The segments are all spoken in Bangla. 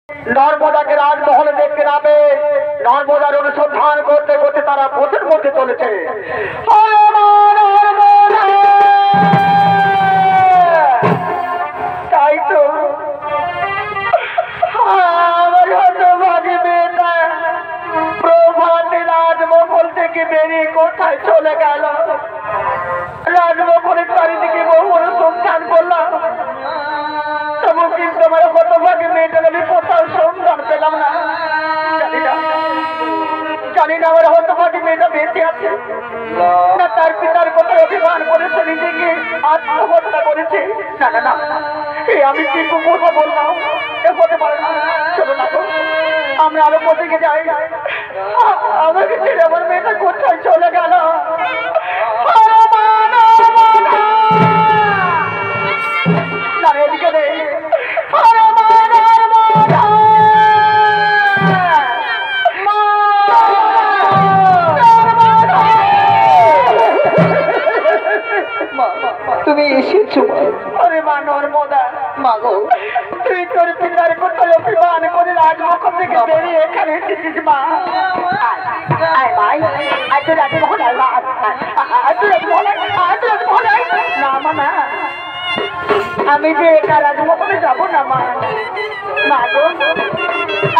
নর্মদাকে রাজমহলে দেখতে নামে নর্মদার অনুসন্ধান করতে করতে তারা পথের মধ্যে চলেছে। তাই তো আমার হতভাগী মেয়েটা প্রভাতে রাজমহল থেকে বেরিয়ে কোথায় চলে গেল। রাজমহলের চারিদিকে বহু অনুসন্ধান করলাম, তবু কিন্তু আমার হতভাগী মেয়েটার আমি কোথাও সন্ধান পেলাম না। জানি না আমার হতভাগী মেয়েটা বেঁচে আছে না তার পিতার কোথায় অভিমান করেছে, নিজেকে আত্মহত্যা করেছে। না না না, আমি কি কথা বললাম, হতে পারে না। চলো না তো আমরা আরো কোথায় যাই। আমাকে ছেড়ে আমার মেয়েটা কোথায় চলে গেল। না এদিকে নেই। তুমি এসেছো? আরে মা নর্মদা, মা গো, তুই তোর পিতার কোথায় অভিমান করে রাজমহল থেকে বেরিয়ে এখানে এসেছিস মা। আয় ভাই, আয় তুই রাজমহল আয় মা, তুই রাজমহল আয়। না মা না, আমি যে একা রাজমহলে যাবো না মা। মা গো,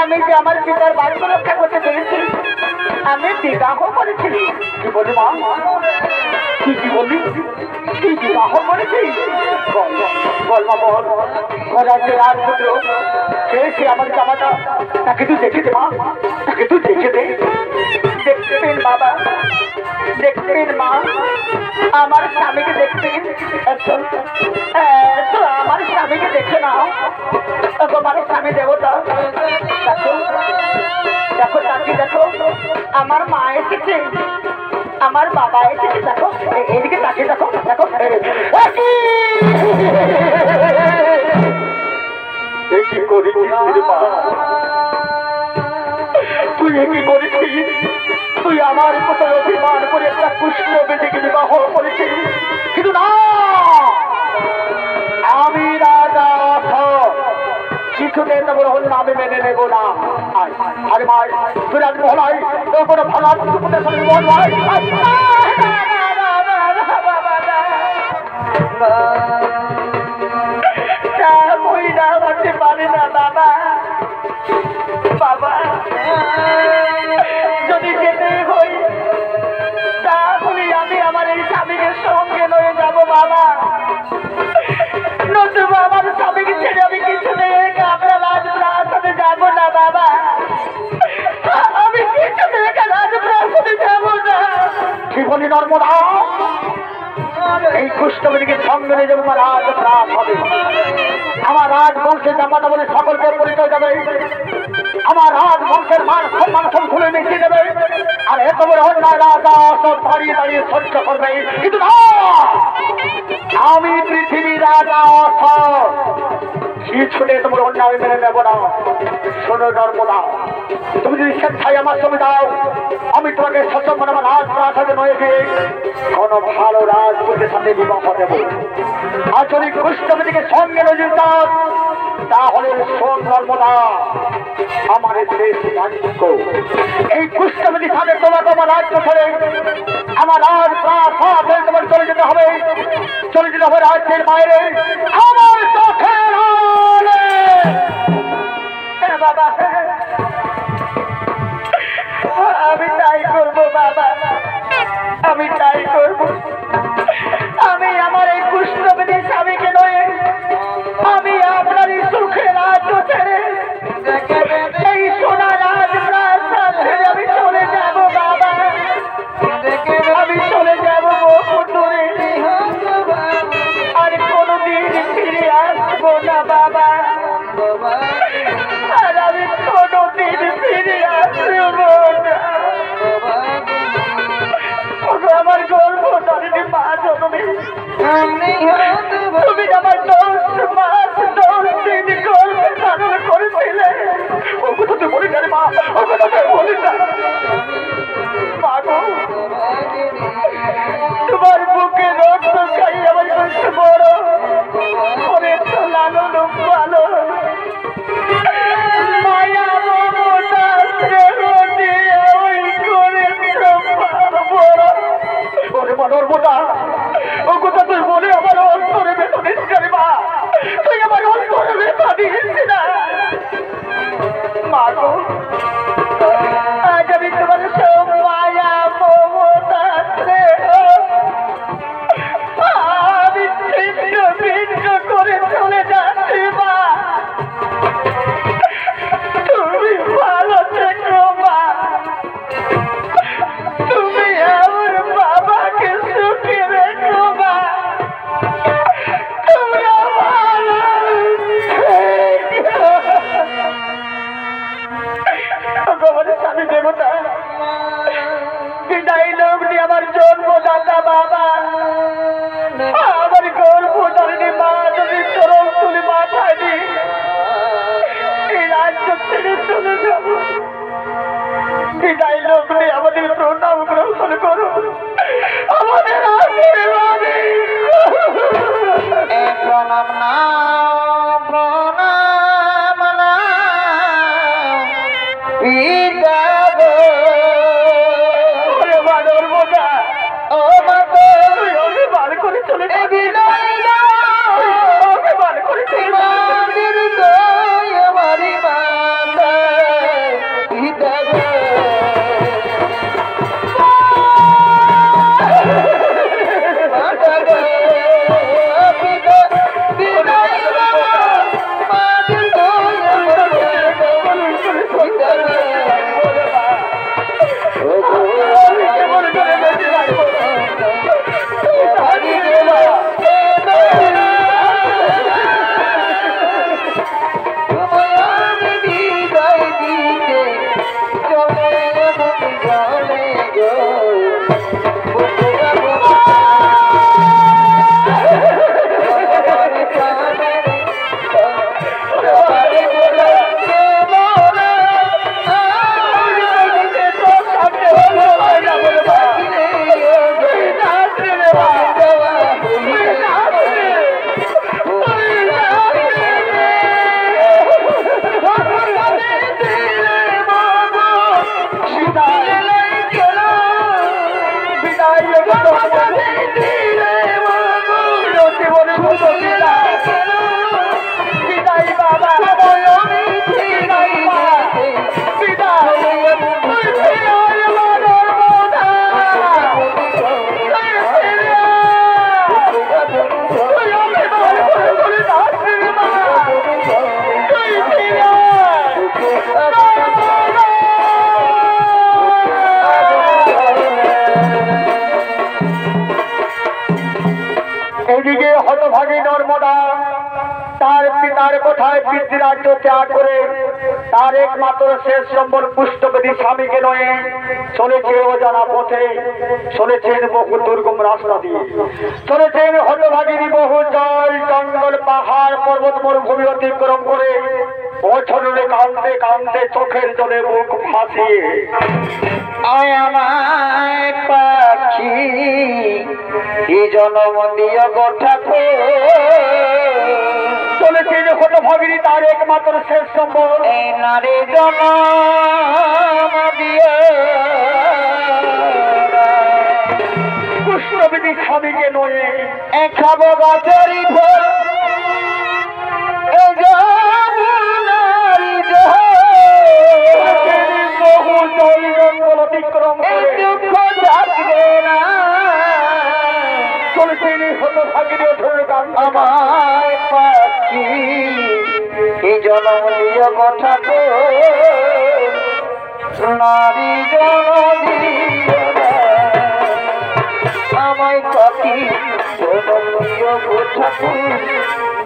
আমি যে আমার পিতার বাড়ি রক্ষা করতে পেরেছি, আমি বিবাহ করেছি। কি বলি মা? কি বলি? তুই বিবাহ করেছিস? বল মা বল। ঘরাতে রাজপুত্র সে আমার জামাটা, তাকে তুই দেখে দে মা, তাকে তুই দেখে দে। দেখতেন বাবা, দেখতেন মা, আমার স্বামীকে দেখতেন। আমার স্বামীকে দেখে নাও, তোমার স্বামী দেবতা। দেখো দেখো তাকে দেখো, আমার মা এসেছে, আমার বাবা এসেছে। দেখো এদিকে তাকে দেখো, দেখো কি করেছিস মা, তুই কি করেছিস? তুই আমার কোথায় অভিমান করে একটা কৃষ্ণ বেদিকে বিবাহ করেছিস। কিন্তু না, আমি রাজা কিছুতে তোমার হল আমি মেনে নেবো না। আরে ভাই তুই রাজমহল আয়, তোর কোনো ভালো মন ভাই। পারি না বাবা, বাবা যদি যেতে হই তাহলে আমি আমার এই স্বামীকে সঙ্গে নিয়ে যাবো বাবা। নতুন আমার স্বামীকে ছেড়ে আমি কিছু নেই আমরা রাজপ্রাসাদে যাবো না বাবা, আমি কিছু নেই রাজপ্রাসাদে যাবো না। কি বলি নর্মদা? এই কুষ্ঠবতীকে সঙ্গে নিয়ে যাবো আমার রাজপ্রাস হবে। আমার রাজবংশের জামাতা বলে সকলকে পরিচয় দেবে, আমার রাজবংশের মান সম্মান সব খুলে মিশিয়ে দেবে। আর এত বড় অন্যায় রাজা সব দাঁড়িয়ে দাঁড়িয়ে সহ্য করবে। কিন্তু না, আমি পৃথিবীর রাজা কিছুতে তোমার অন্যায় মেনে নেব না। শোনো নর্মদা, তুমি যদি স্বেচ্ছায় আমার সঙ্গে দাও, আমি তোমাকে সচম্বন আমার রাজপ্রাসাদে নয় গিয়ে কোন ভালো রাজপুতের সাথে বিবাহ দেব। আর যদি কুষ্ঠবতীকে সঙ্গে নজর দাও তাহলে শোন নর্মদা, আমার দেশ রাজ্য এই কুষ্ঠবতীর সাথে তোমাকে আমার রাজ্য ছেড়ে আমার রাজপ্রাসাদে তোমার চলে যেতে হবে, চলে যেতে হবে রাজ্যের বাইরে আমার চোখের আড়ালে। বাবা আমি তাই করবো বাবা, আমি তাই করবো। আমি আমার এই কুষ্ঠবতীর স্বামীকে নয়, আমি আপনার এই সুখের রাজ্য ছেড়ে এই সোনা রাজপ্রাসাদ ছেড়ে আমি চলে যাবো বাবা, আমি চলে যাবো বহু দূরে, আর কোনোদিন ফিরে আসবো না বাবা, আর আমি কোনোদিন ফিরে আসবো না। আমার গর্ব ধরেনি মা জননী, তুমি আমার 10 মাস 10 দিন গর্ভে ধারণ করেছিলে। ও কথা তো বলি না রে মা, ও কথা তো বলি না মা গো। তোমার বুকে রক্ত খাই আমার কষ্ট বড় অনেক লালন পালন আমার স্বামী দেবতা, বিদায় লগ্নি আমার জন্মদাতা বাবা, আমার গর্ভধারিণী মা যদি চরম তুলি মাথায় দিই এই রাজ্য ছেড়ে চলে যাব। বিদায় লগ্নি আমাদের প্রণাম গ্রহণ করো, আমাদের আশীর্বাদ প্রণাম না প্রণাম না ও মা বার করে চলে বার করে আমারি মাতা এদিকে হতভাগী নর্মদা তার পিতার কোঠায় পিতৃরাজ্য ত্যাগ করে তার একমাত্র শেষ সম্বল পুষ্টবেদী স্বামীকে নয়ে চলেছে অজানা পথে, চলেছেন বহু দুর্গম রাস্তা দিয়ে, চলেছেন হতভাগিনী বহু জল জঙ্গল পাহাড় পর্বত মরুভূমি অতিক্রম করে বছরে কাঁদতে কাঁদতে চোখের জলে মুখ ভাসিয়ে আয় আমায় পাখি এই জনম দিয় গোঠা চলেছে যে হতভাগিনী তার একমাত্র শেষ সম্বল এই নারী জনম দিয়ে পুষ্টবেদী স্বামীকে নয়ে খাবো গাছেরই ফল বহু জল জঙ্গল অতিক্রম করে দুঃখ থাকবে না চলেছেন হতভাগিনী অধরের গান আমায় পাখি এই জনম দিয়ে কথা নারী জনম আমায় পাখি জনম দিয়ে কথা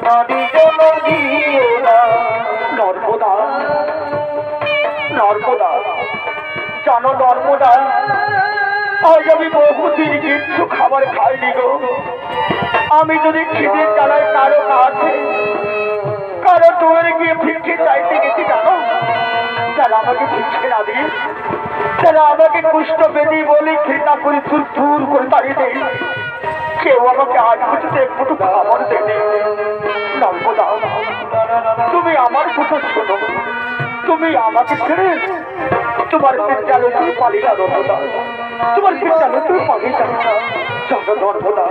নারী জনম দিও না নর্মদা নর্মদা জানো নর্মদা আজ আমি বহুদিন কিচ্ছু খাবার খাইনি গো। আমি যদি খিদে চালাই কারো কাছে কারো দৌড়ে গিয়ে ভিক্ষে চাইতে গেছি জানো, যারা আমাকে ভিক্ষে না দিয়ে যারা আমাকে কুষ্ঠ বেদি বলে ঘৃণা করে দূর দূর করে তাড়িয়ে দেয়, কেউ আমাকে আজ পর্যন্ত একটু খাবার দেয়নি। নর্মদা তুমি আমার কথা শোনো, তুমি আমাকে ছেড়ে তোমার বিদ্যালয় তুমি পালিয়ে যাবো, তোমার বিদ্যালয় তুমি পালিয়ে যাবো নর্মদা।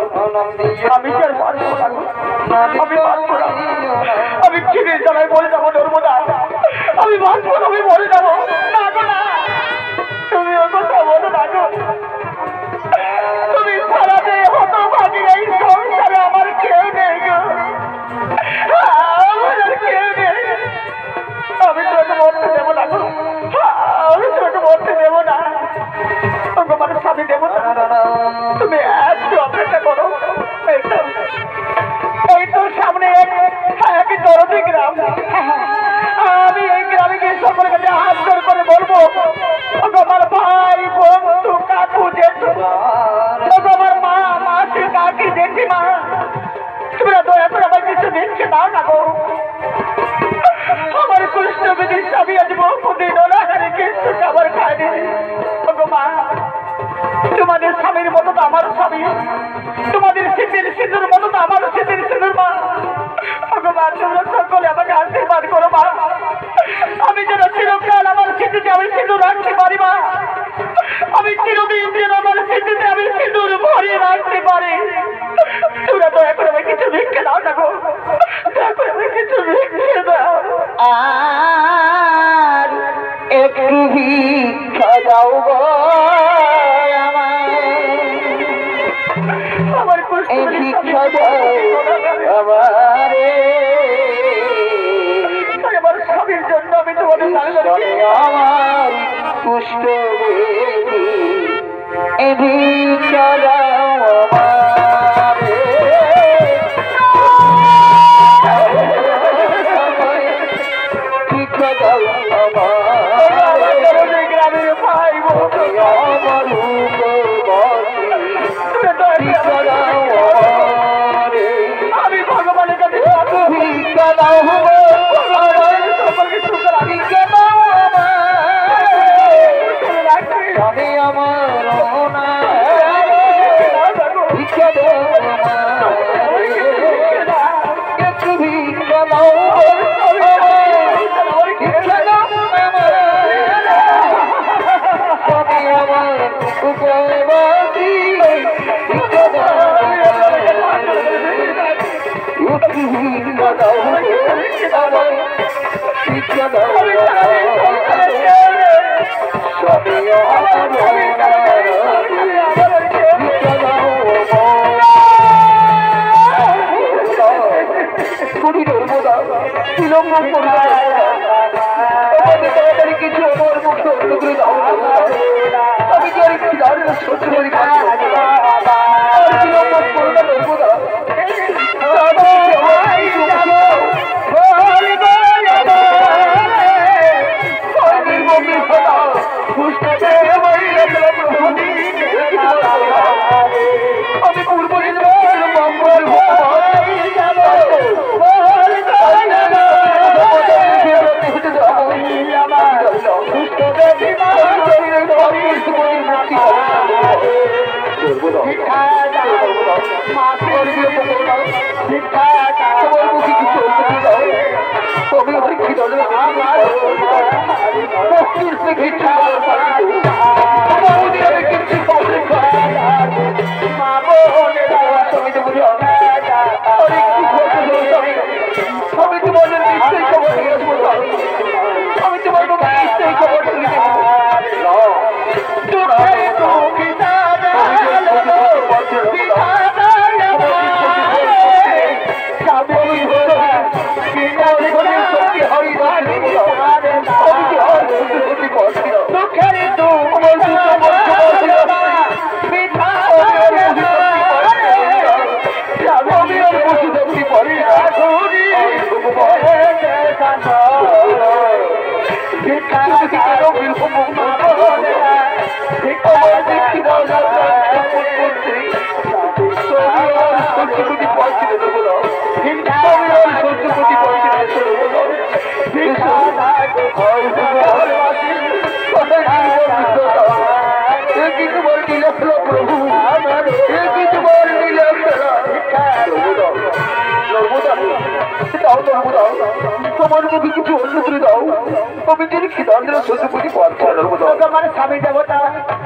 আমি কি আর বাঁচবো না, আমি বাঁচবো না, আমি খিদে জ্বালায় মরে যাবো নর্মদা, আমি বাঁচবো না, আমি মরে যাবো না গো না। তুমি ও কথা বলো না গো, তুমি ছাড়াতে হতভাগী এই সংসারে আমার কেউ নেই গো, আমার আর কেউ নেই। আমি তোকে মরতে দেবো না গো, আমি তোকে মরতে দেবো না, তোমার স্বামী দেবো না। তুমি একটু অপেক্ষা করো, এই তো সামনে এক দরদি গ্রাম, আমি এই গ্রামে গিয়ে সকলের কাছে হাত জোর করে বলবো স্মৃতিতে আমি সিঁদুর রাখতে পারি মা। আমি চিরদিন যেন আমার স্মৃতিতে আমি সিঁদুর ভরিয়ে রাখতে পারি। তোমরা দয়া করে আমি কিছু ভিক্ষে দাও না গো, দয়া করে আমি কিছু ভিক্ষে দাও। আর একটু ভিক্ষা দাও গো আমার কষ্ট ভিক্ষা দাও আমারে আমার স্বামীর জন্য আমি তোমাদের আমার কুষ্ঠ ভিক্ষা দাও আমারে ভিক্ষা দাও আমারে গ্রামের ভাই আমার ভিক্ষা দাও আমারে আমি ভগবানের কাছে ভিক্ষা দাও ভিক্ষা দাও আমি আমার ভিক্ষা দাও একটু ভিক্ষা দাও ভিক্ষা দাও আমি আমার উপবাসী ভিক্ষা দাও একটু ভিক্ষা দাও ভিক্ষা দাও কিছু আমার মুখ করে দাও আমি কি আর কি দাঁড়িয়ে সহ্য করি আমি পূর্ব আমি তোমার খবর তোমার মুখে কিছু অন্য করে দাও আমি যদি খিদান্দ্র সহ্য করতে পারছি আমার স্বামী দেবতা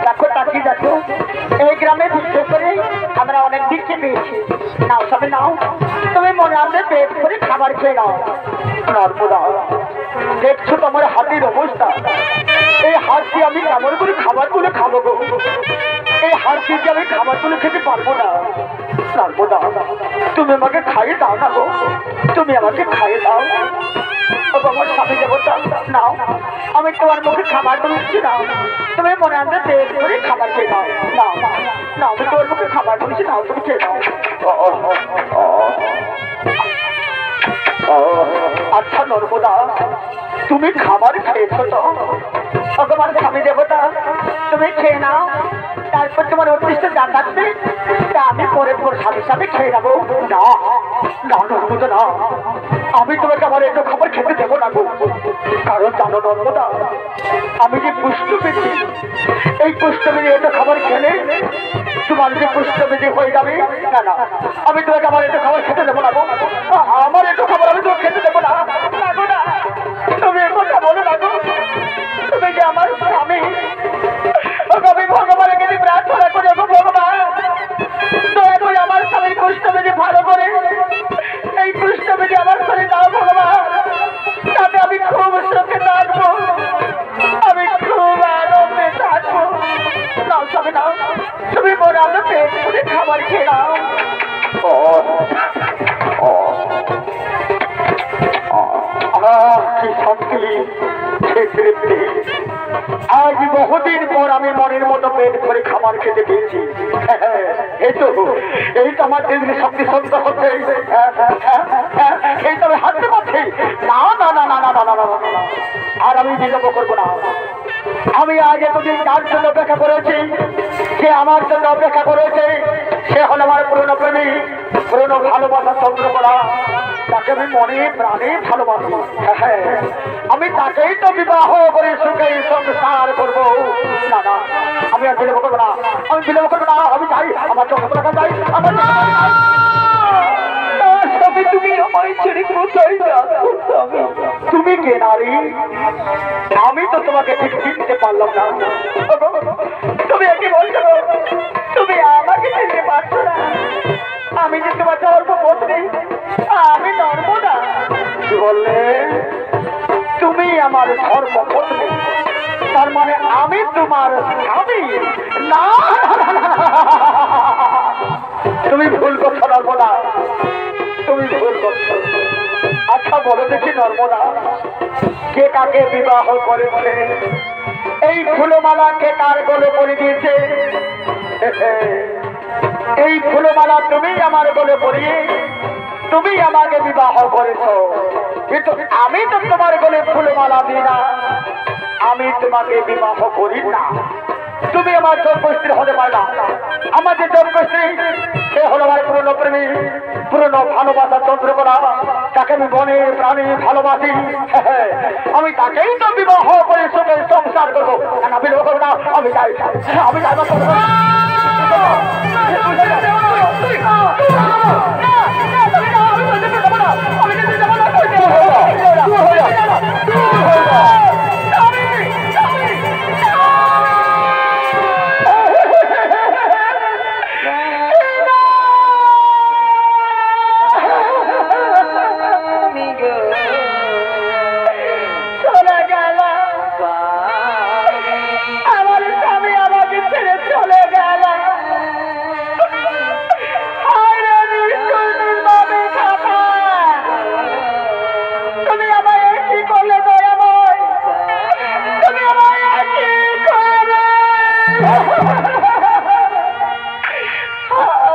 দেখো তাকিয়ে দেখো এই গ্রামে বিশেষ করে আমরা অনেক দিককে পেয়েছি। নাও স্বামী নাও, তুমি মনে আমাদের পেট করে খাবার খেয়ে নাও। নর্মদা দেখছো তোমার হাতের অবস্থা, এই হাত দিয়ে আমি কেমন করে খাবারগুলো খাবো গো, এই হাত দিয়ে আমি খাবারগুলো খেতে পারবো না। নর্মদা তুমি আমাকে খাইয়ে দাও না গো, তুমি আমাকে খাইয়ে দাও। আমার স্বামী দেবতা নাও, আমি তোমার মুখে খাবার দিচ্ছি নাও, তুমি মনে আমাদের পেট করে খাবার খেয়ে দাও। নাও নাও, আমি তোমার মুখে খাবার দিচ্ছি নাও, তুমি খেয়ে দাও। আচ্ছা নর্মদা তুমি খাবার খেয়েছো তো? তোমার স্বামী দেবতা তুমি খেয়ে নাও, তারপর তোমার অদৃষ্ট যা থাকবে তা আমি পরে স্বামী স্বামী খেয়ে যাবো। না না নর্মদা না, আমি তোমাকে আমার একটু খাবার খেতে দেবো না গো। কারণ জানো নর্মদা আমি যে পুষ্ট পেয়েছি, এই পুষ্ট পেয়ে এত খাবার খেলে তোমার যে পুষ্ট পেয়ে হয়ে যাবে। না না, আমি তোমাকে আমার একটু খাবার খেতে দেবো না গো, আমার একটু খাবার আমি তোমাকে খেতে দেবো না। তুমি কথা বলো না গো, তুমি তৃপ্তি। আজ বহুদিন পর আমি মনের মতো পেট ভরে খাবার খেতে পেয়েছি। এই তো আমার দিন শক্তি সন্ত হচ্ছে, এই তো আমি হাঁটতে পারছি। না না না না না না না না না, আর আমি বিলম্ব করবো না। আমি আজ এতদিন যার জন্য অপেক্ষা করেছি, সে আমার জন্য অপেক্ষা করেছে, সে হল আমার পুরনো প্রেমী, পুরনো ভালোবাসা চন্দ্রকলা। তাকে আমি মনে প্রাণে ভালোবাসি। আমি তাকেই তো বিবাহ করে সুখে সংসার করবো। না না, আমি আর বিলম্ব করবো না, আমি বিলম্ব করবো না। আমি চাই আমার চন্দ্রকলা চাই, আমার তুমি আমায় ছেড়ে কোথায় যাচ্ছো? তুমি কে নারী? আমি তো তোমাকে ঠিক চিনতে পারলাম না। তুমি একে বলছো তুমি আমাকে চিনতে পারছো না? আমি যে তোমার ধর্মপত্নী, আমি ধর্ম না। কি বললে? তুমি আমার ধর্মপত্নী, তার মানে আমি তোমার স্বামী? না, তুমি ভুল করছো নর্মদা, তুমি ভুল করছো। আচ্ছা বলো দেখি নর্মদা, কে কাকে বিবাহ করেছে? এই ফুলমালা কে কার গলে পড়ে দিয়েছে? এই ফুলমালা তুমি আমার গলে পড়িয়ে তুমি আমাকে বিবাহ করেছ, কিন্তু আমি তো তোমার গলে ফুলমালা দিই না, আমি তোমাকে বিবাহ করি না। তুমি আমার যোগ্য স্ত্রী হতে পারলা। আমার যে যোগ্য স্ত্রী, সে হলো আমার পুরনো প্রেমী, পুরনো ভালোবাসা চন্দ্রকলা। তাকে আমি মনে প্রাণে ভালোবাসি। আমি তাকেই তো বিবাহ করে সুখে সংসার করবো। আমি বিবাহ করবো না, আমি যাই, আমি যাই।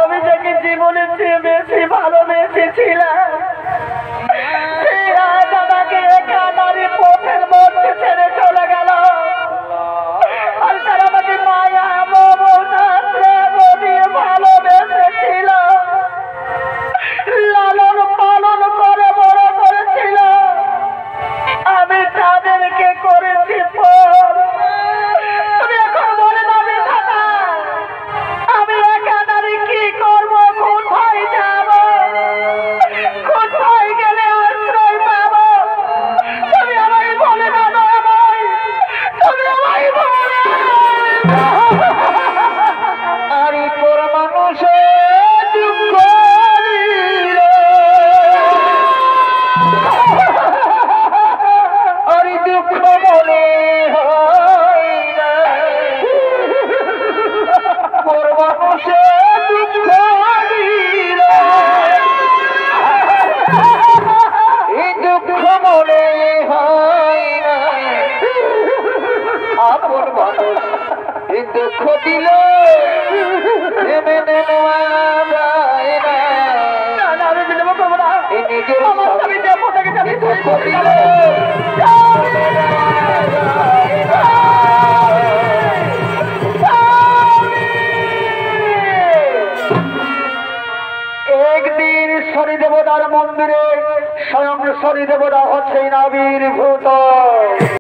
আমি যাকে জীবনের চেয়ে বেশি ভালোবেসেছিলাম, সে আজ আমাকে একা নারী পথের মধ্যে ছেড়ে চলে গেল। আর তারা আমাকে মায়া মমতা প্রেম দিয়ে ভালোবেসেছিল, লালন পালন করে বড় করেছিল, আমি তাদেরকে করেছি পর। তুমি এখন বলে দাবি থাকা, আমি একা নারী কি করবো? কোথায় যাব? কোথায় গেলে আশ্রয় পাব? তুমি আমায় বলে না দয়াময়, তুমি আমায় বলে। আমি পর মানুষের দুঃখ আরে দুঃখ মনে হয় না, পর মানুষের দুঃখ এই দুঃখ মনে হয় না, আপন মানুষ এই দুঃখ দিল মেনে নেওয়া যায় না। আমি বিলম্ব করবো না, নিজের দুঃখ দিল একদিন শনি দেবতার মন্দিরে স্বয়ং শনি দেবতা হচ্ছেন আবির্ভূত।